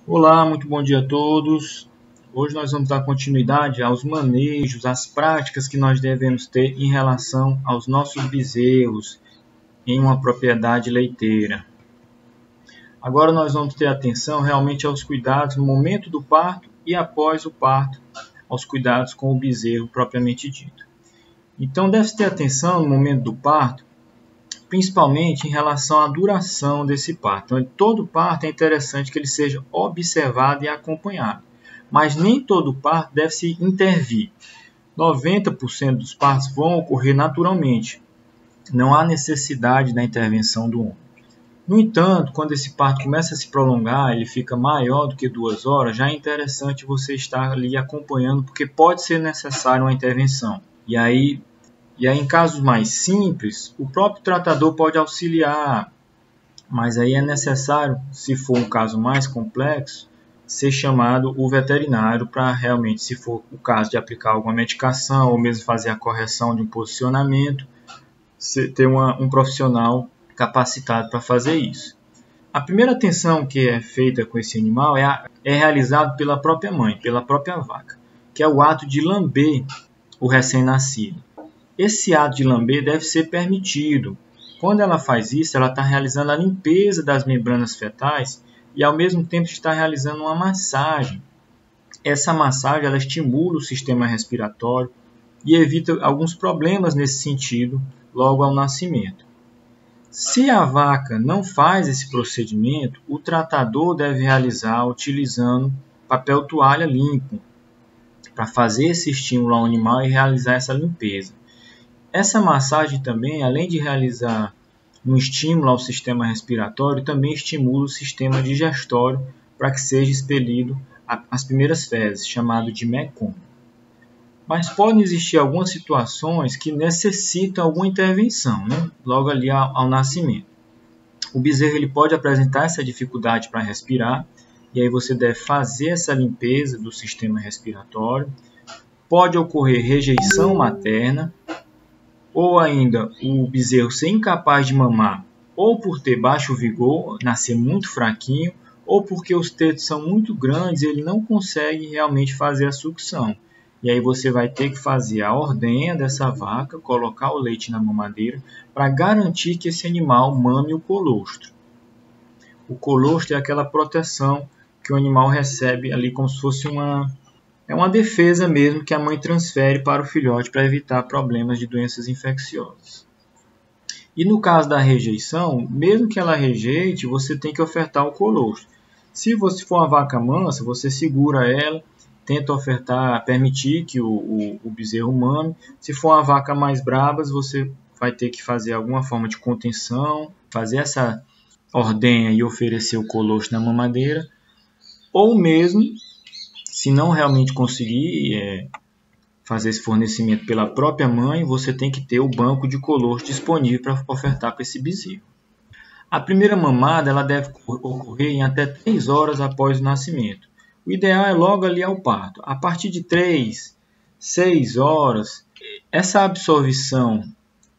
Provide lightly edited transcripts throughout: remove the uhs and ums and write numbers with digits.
Olá, muito bom dia a todos. Hoje nós vamos dar continuidade aos manejos, às práticas que nós devemos ter em relação aos nossos bezerros em uma propriedade leiteira. Agora nós vamos ter atenção realmente aos cuidados no momento do parto e após o parto, aos cuidados com o bezerro propriamente dito. Então deve-se ter atenção no momento do parto, principalmente em relação à duração desse parto. Então, todo parto é interessante que ele seja observado e acompanhado, mas nem todo parto deve se intervir. 90% dos partos vão ocorrer naturalmente, não há necessidade da intervenção do homem. No entanto, quando esse parto começa a se prolongar, ele fica maior do que 2 horas, já é interessante você estar ali acompanhando, porque pode ser necessário uma intervenção. E aí, em casos mais simples, o próprio tratador pode auxiliar, mas aí é necessário, se for um caso mais complexo, ser chamado o veterinário para realmente, se for o caso de aplicar alguma medicação ou mesmo fazer a correção de um posicionamento, ter um profissional capacitado para fazer isso. A primeira atenção que é feita com esse animal é realizado pela própria mãe, pela própria vaca, que é o ato de lamber o recém-nascido. Esse ato de lamber deve ser permitido. Quando ela faz isso, ela está realizando a limpeza das membranas fetais e ao mesmo tempo está realizando uma massagem. Essa massagem ela estimula o sistema respiratório e evita alguns problemas nesse sentido logo ao nascimento. Se a vaca não faz esse procedimento, o tratador deve realizar utilizando papel toalha limpo para fazer esse estímulo ao animal e realizar essa limpeza. Essa massagem também, além de realizar um estímulo ao sistema respiratório, também estimula o sistema digestório para que seja expelido as primeiras fezes, chamado de mecônio. Mas podem existir algumas situações que necessitam alguma intervenção, logo ali ao nascimento. O bezerro ele pode apresentar essa dificuldade para respirar, e aí você deve fazer essa limpeza do sistema respiratório. Pode ocorrer rejeição materna, ou ainda o bezerro ser incapaz de mamar, ou por ter baixo vigor, nascer muito fraquinho, ou porque os tetos são muito grandes e ele não consegue realmente fazer a sucção. E aí você vai ter que fazer a ordenha dessa vaca, colocar o leite na mamadeira, para garantir que esse animal mame o colostro. O colostro é aquela proteção que o animal recebe ali como se fosse uma defesa mesmo que a mãe transfere para o filhote para evitar problemas de doenças infecciosas. E no caso da rejeição, mesmo que ela rejeite, você tem que ofertar o colostro. Se você for uma vaca mansa, você segura ela, tenta permitir que o bezerro mame. Se for uma vaca mais brava, você vai ter que fazer alguma forma de contenção, fazer essa ordenha e oferecer o colostro na mamadeira, ou mesmo, se não realmente conseguir fazer esse fornecimento pela própria mãe, você tem que ter o banco de colostro disponível para ofertar para esse bezerro. A primeira mamada ela deve ocorrer em até 3 horas após o nascimento. O ideal é logo ali ao parto. A partir de 3, 6 horas, essa absorção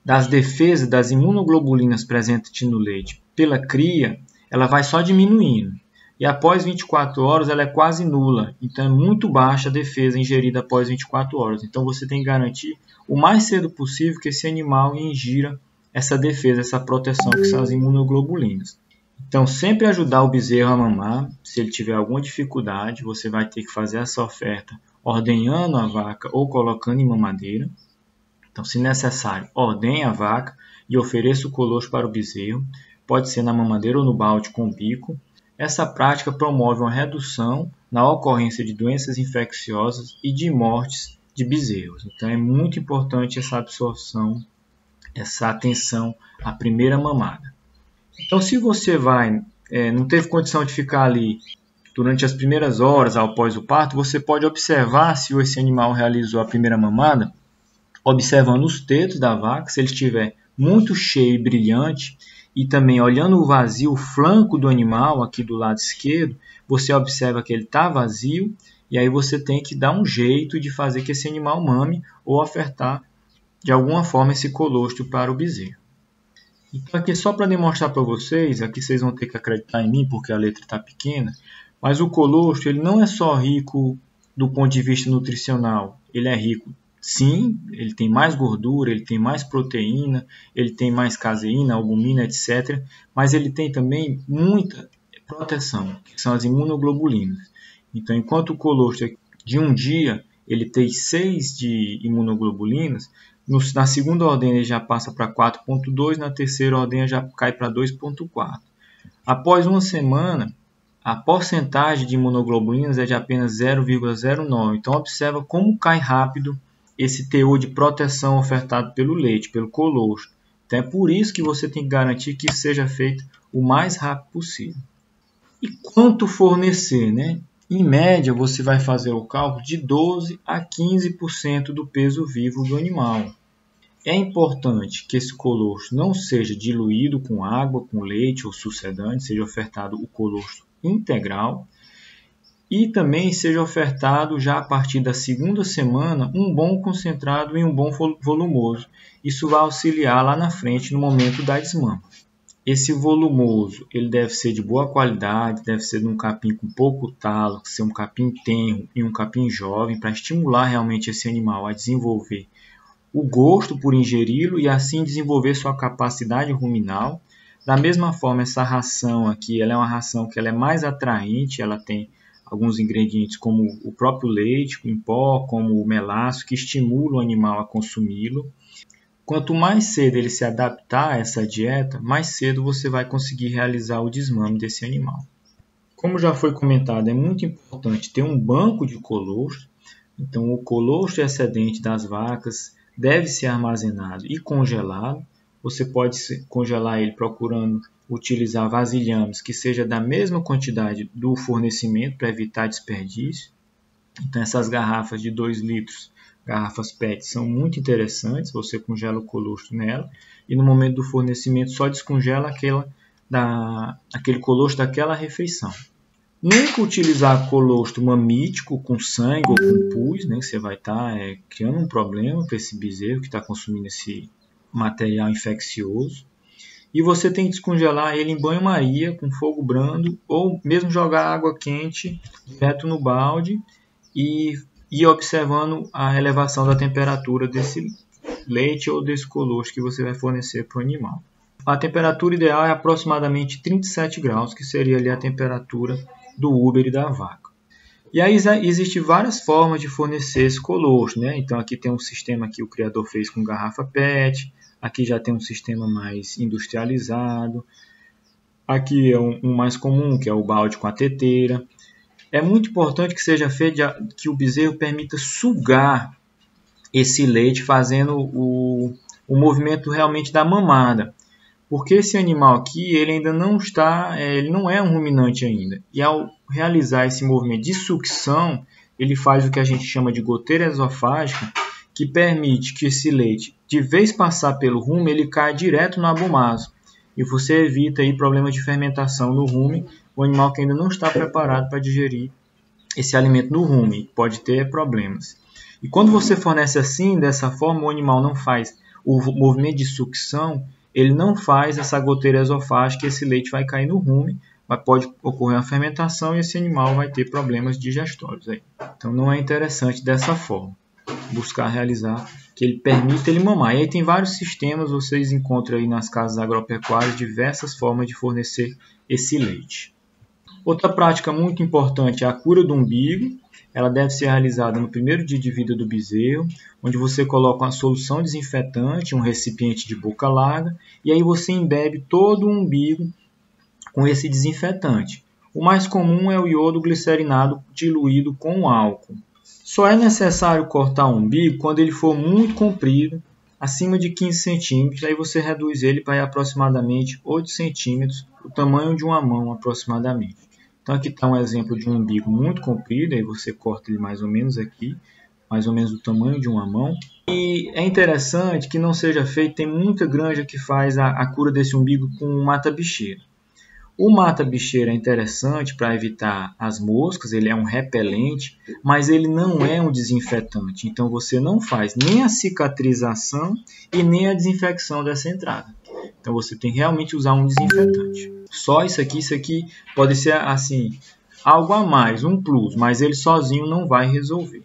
das defesas das imunoglobulinas presentes no leite pela cria, ela vai só diminuindo. E após 24 horas ela é quase nula, então é muito baixa a defesa ingerida após 24 horas. Então você tem que garantir o mais cedo possível que esse animal ingira essa defesa, essa proteção que são as imunoglobulinas. Então sempre ajudar o bezerro a mamar, se ele tiver alguma dificuldade, você vai ter que fazer essa oferta ordenhando a vaca ou colocando em mamadeira. Então se necessário, ordenhe a vaca e ofereça o colostro para o bezerro, pode ser na mamadeira ou no balde com bico. Essa prática promove uma redução na ocorrência de doenças infecciosas e de mortes de bezerros. Então é muito importante essa absorção, essa atenção à primeira mamada. Então se você não teve condição de ficar ali durante as primeiras horas após o parto, você pode observar se esse animal realizou a primeira mamada, observando os tetos da vaca, se ele estiver muito cheio e brilhante, e também olhando o vazio, o flanco do animal aqui do lado esquerdo, você observa que ele está vazio e aí você tem que dar um jeito de fazer que esse animal mame ou ofertar de alguma forma esse colostro para o bezerro. Então aqui só para demonstrar para vocês, aqui vocês vão ter que acreditar em mim porque a letra está pequena, Mas o colostro ele não é só rico do ponto de vista nutricional, ele é rico, sim, ele tem mais gordura, ele tem mais proteína, ele tem mais caseína, albumina, etc. Mas ele tem também muita proteção, que são as imunoglobulinas. Então, enquanto o colostro de um dia ele tem 6 de imunoglobulinas, na segunda ordem ele já passa para 4,2, na terceira ordem já cai para 2,4. Após uma semana, a porcentagem de imunoglobulinas é de apenas 0,09. Então, observa como cai rápido esse teor de proteção ofertado pelo leite, pelo colostro. Então, é por isso que você tem que garantir que isso seja feito o mais rápido possível. E quanto fornecer, né? Em média, você vai fazer o cálculo de 12 a 15% do peso vivo do animal. É importante que esse colostro não seja diluído com água, com leite ou sucedante, seja ofertado o colostro integral e também seja ofertado já a partir da segunda semana um bom concentrado e um bom volumoso. Isso vai auxiliar lá na frente no momento da desmama. Esse volumoso ele deve ser de boa qualidade, deve ser de um capim com pouco talo, ser um capim tenro e um capim jovem para estimular realmente esse animal a desenvolver o gosto por ingeri-lo e assim desenvolver sua capacidade ruminal. Da mesma forma, essa ração aqui ela é uma ração que ela é mais atraente, ela tem alguns ingredientes como o próprio leite em pó, como o melaço, que estimulam o animal a consumi-lo. Quanto mais cedo ele se adaptar a essa dieta, mais cedo você vai conseguir realizar o desmame desse animal. Como já foi comentado, é muito importante ter um banco de colostro. Então, o colostro excedente das vacas deve ser armazenado e congelado. Você pode congelar ele procurando utilizar vasilhames que seja da mesma quantidade do fornecimento para evitar desperdício. Então, essas garrafas de 2 litros, garrafas PET, são muito interessantes. Você congela o colostro nela e no momento do fornecimento só descongela aquele colostro daquela refeição. Nunca utilizar colostro mamítico com sangue ou com pus, né? Você vai estar criando um problema para esse bezerro que está consumindo esse material infeccioso. E você tem que descongelar ele em banho-maria com fogo brando ou mesmo jogar água quente direto no balde e ir observando a elevação da temperatura desse leite ou desse colostro que você vai fornecer para o animal. A temperatura ideal é aproximadamente 37 graus, que seria ali a temperatura do úbere da vaca. E aí existem várias formas de fornecer esse colostro, né? Então aqui tem um sistema que o criador fez com garrafa PET, aqui já tem um sistema mais industrializado, aqui é um mais comum, que é o balde com a teteira. É muito importante que seja feito que o bezerro permita sugar esse leite, fazendo o movimento realmente da mamada. Porque esse animal aqui, ele ainda não está, ele não é um ruminante ainda. E ao realizar esse movimento de sucção, ele faz o que a gente chama de goteira esofágica, que permite que esse leite, de vez passar pelo rumen, ele cai direto no abomaso. E você evita aí problemas de fermentação no rumen, o animal que ainda não está preparado para digerir esse alimento no rumen, pode ter problemas. E quando você fornece assim, dessa forma, o animal não faz o movimento de sucção, ele não faz essa goteira esofágica, esse leite vai cair no rumen, mas pode ocorrer uma fermentação e esse animal vai ter problemas digestórios aí. Então não é interessante dessa forma, buscar realizar que ele permita ele mamar. E aí tem vários sistemas, vocês encontram aí nas casas agropecuárias diversas formas de fornecer esse leite. Outra prática muito importante é a cura do umbigo. Ela deve ser realizada no primeiro dia de vida do bezerro, onde você coloca uma solução desinfetante, um recipiente de boca larga, e aí você embebe todo o umbigo com esse desinfetante. O mais comum é o iodo glicerinado diluído com álcool. Só é necessário cortar o umbigo quando ele for muito comprido, acima de 15 centímetros, aí você reduz ele para aproximadamente 8 centímetros, o tamanho de uma mão aproximadamente. Então aqui está um exemplo de um umbigo muito comprido, aí você corta ele mais ou menos aqui, mais ou menos do tamanho de uma mão. E é interessante que não seja feito, tem muita granja que faz a cura desse umbigo com mata-bicheira. O mata-bicheira é interessante para evitar as moscas, ele é um repelente, mas ele não é um desinfetante. Então você não faz nem a cicatrização e nem a desinfecção dessa entrada. Então você tem que realmente usar um desinfetante. Só isso aqui pode ser assim, algo a mais, um plus, mas ele sozinho não vai resolver.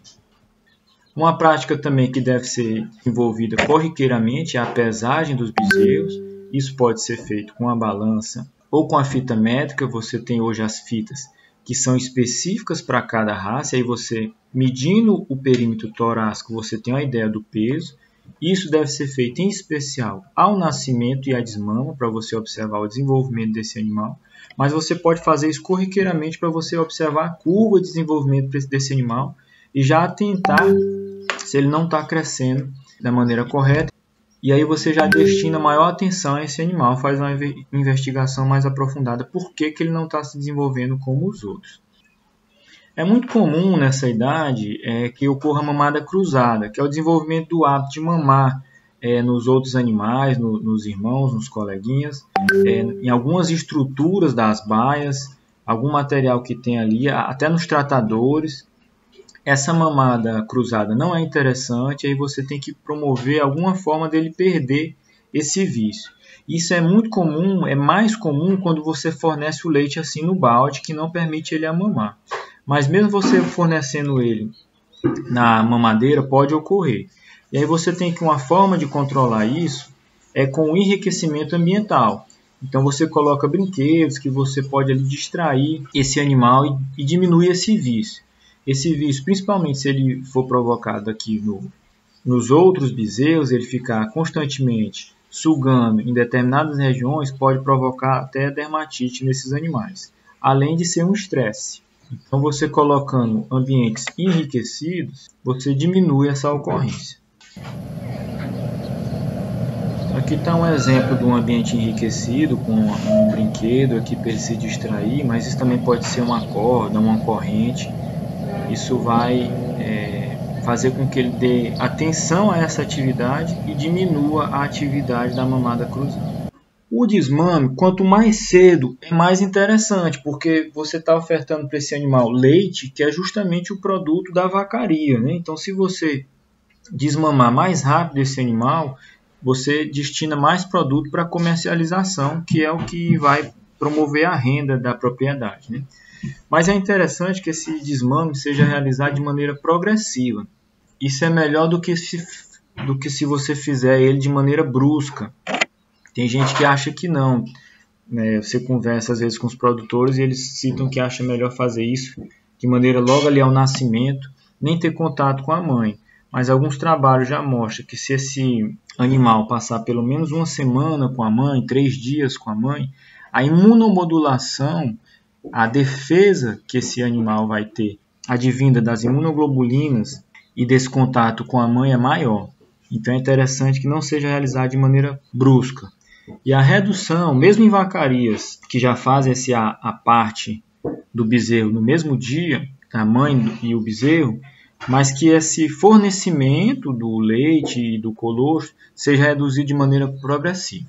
Uma prática também que deve ser envolvida corriqueiramente é a pesagem dos bezerros. Isso pode ser feito com a balança ou com a fita métrica. Você tem hoje as fitas que são específicas para cada raça, e aí você, medindo o perímetro torácico, você tem uma ideia do peso. Isso deve ser feito em especial ao nascimento e à desmama, para você observar o desenvolvimento desse animal. Mas você pode fazer isso corriqueiramente para você observar a curva de desenvolvimento desse animal e já atentar se ele não está crescendo da maneira correta. E aí você já destina maior atenção a esse animal, faz uma investigação mais aprofundada por que ele não está se desenvolvendo como os outros. É muito comum nessa idade que ocorra mamada cruzada, que é o desenvolvimento do hábito de mamar nos outros animais, nos irmãos, nos coleguinhas, em algumas estruturas das baias, algum material que tem ali, até nos tratadores. Essa mamada cruzada não é interessante, aí você tem que promover alguma forma dele perder esse vício. Isso é muito comum, é mais comum quando você fornece o leite assim no balde, que não permite ele a mamar. Mas mesmo você fornecendo ele na mamadeira, pode ocorrer. E aí você tem que uma forma de controlar isso é com o enriquecimento ambiental. Então você coloca brinquedos que você pode ali distrair esse animal e diminuir esse vício. Esse vício, principalmente se ele for provocado aqui nos outros bezerros, ele ficar constantemente sugando em determinadas regiões, pode provocar até dermatite nesses animais, além de ser um estresse. Então, você colocando ambientes enriquecidos, você diminui essa ocorrência. Aqui está um exemplo de um ambiente enriquecido com um brinquedo aqui para ele se distrair, mas isso também pode ser uma corda, uma corrente. Isso vai fazer com que ele dê atenção a essa atividade e diminua a atividade da mamada cruzada. O desmame, quanto mais cedo, é mais interessante, porque você está ofertando para esse animal leite, que é justamente o produto da vacaria, né? Então, se você desmamar mais rápido esse animal, você destina mais produto para comercialização, que é o que vai promover a renda da propriedade, né? Mas é interessante que esse desmame seja realizado de maneira progressiva. Isso é melhor do que se você fizer ele de maneira brusca. Tem gente que acha que não. Você conversa às vezes com os produtores e eles citam que acha melhor fazer isso de maneira logo ali ao nascimento, nem ter contato com a mãe. Mas alguns trabalhos já mostram que se esse animal passar pelo menos uma semana com a mãe, 3 dias com a mãe, a imunomodulação, a defesa que esse animal vai ter, advinda das imunoglobulinas e desse contato com a mãe, é maior. Então é interessante que não seja realizado de maneira brusca. E a redução, mesmo em vacarias que já fazem a parte do bezerro no mesmo dia, a mãe e o bezerro, mas que esse fornecimento do leite e do colostro seja reduzido de maneira progressiva.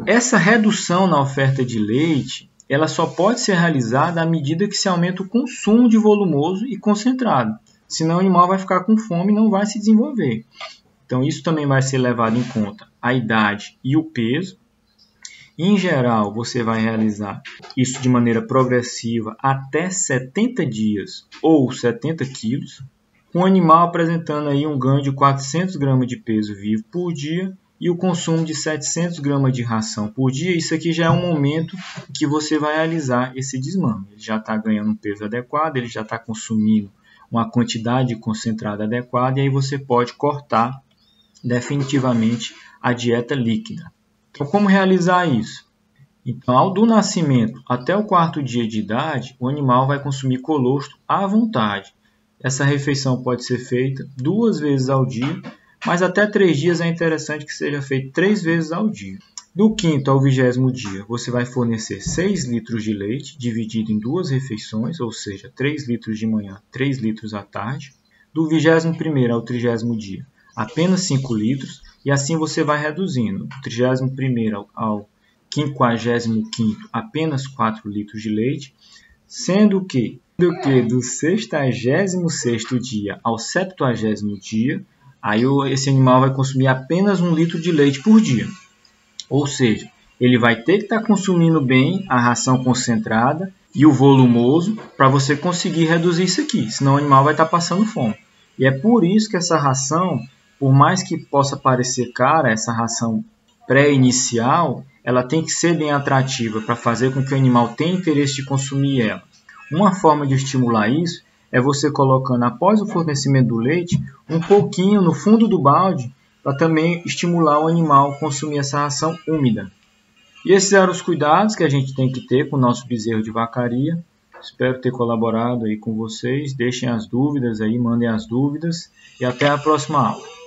Essa redução na oferta de leite, ela só pode ser realizada à medida que se aumenta o consumo de volumoso e concentrado. Senão o animal vai ficar com fome e não vai se desenvolver. Então isso também vai ser levado em conta a idade e o peso. Em geral, você vai realizar isso de maneira progressiva até 70 dias ou 70 quilos. Com o animal apresentando aí um ganho de 400 gramas de peso vivo por dia e o consumo de 700 gramas de ração por dia. Isso aqui já é um momento que você vai realizar esse desmame. Ele já está ganhando um peso adequado, ele já está consumindo uma quantidade concentrada adequada e aí você pode cortar definitivamente a dieta líquida. Então, como realizar isso? Então, do nascimento até o 4º dia de idade, o animal vai consumir colostro à vontade. Essa refeição pode ser feita 2 vezes ao dia, mas até 3 dias é interessante que seja feito 3 vezes ao dia. Do 5º ao 20º dia, você vai fornecer 6 litros de leite, dividido em 2 refeições, ou seja, 3 litros de manhã, 3 litros à tarde. Do 21º ao 30º dia, apenas 5 litros, e assim você vai reduzindo. Do 31º ao 55º, apenas 4 litros de leite, sendo que do 66º dia ao 70º dia, aí esse animal vai consumir apenas 1 litro de leite por dia. Ou seja, ele vai ter que estar consumindo bem a ração concentrada e o volumoso para você conseguir reduzir isso aqui, senão o animal vai estar passando fome. E é por isso que essa ração, por mais que possa parecer cara, essa ração pré-inicial, ela tem que ser bem atrativa para fazer com que o animal tenha interesse de consumir ela. Uma forma de estimular isso é você colocando, após o fornecimento do leite, um pouquinho no fundo do balde, para também estimular o animal a consumir essa ração úmida. E esses eram os cuidados que a gente tem que ter com o nosso bezerro de vacaria. Espero ter colaborado aí com vocês. Deixem as dúvidas aí, mandem as dúvidas e até a próxima aula.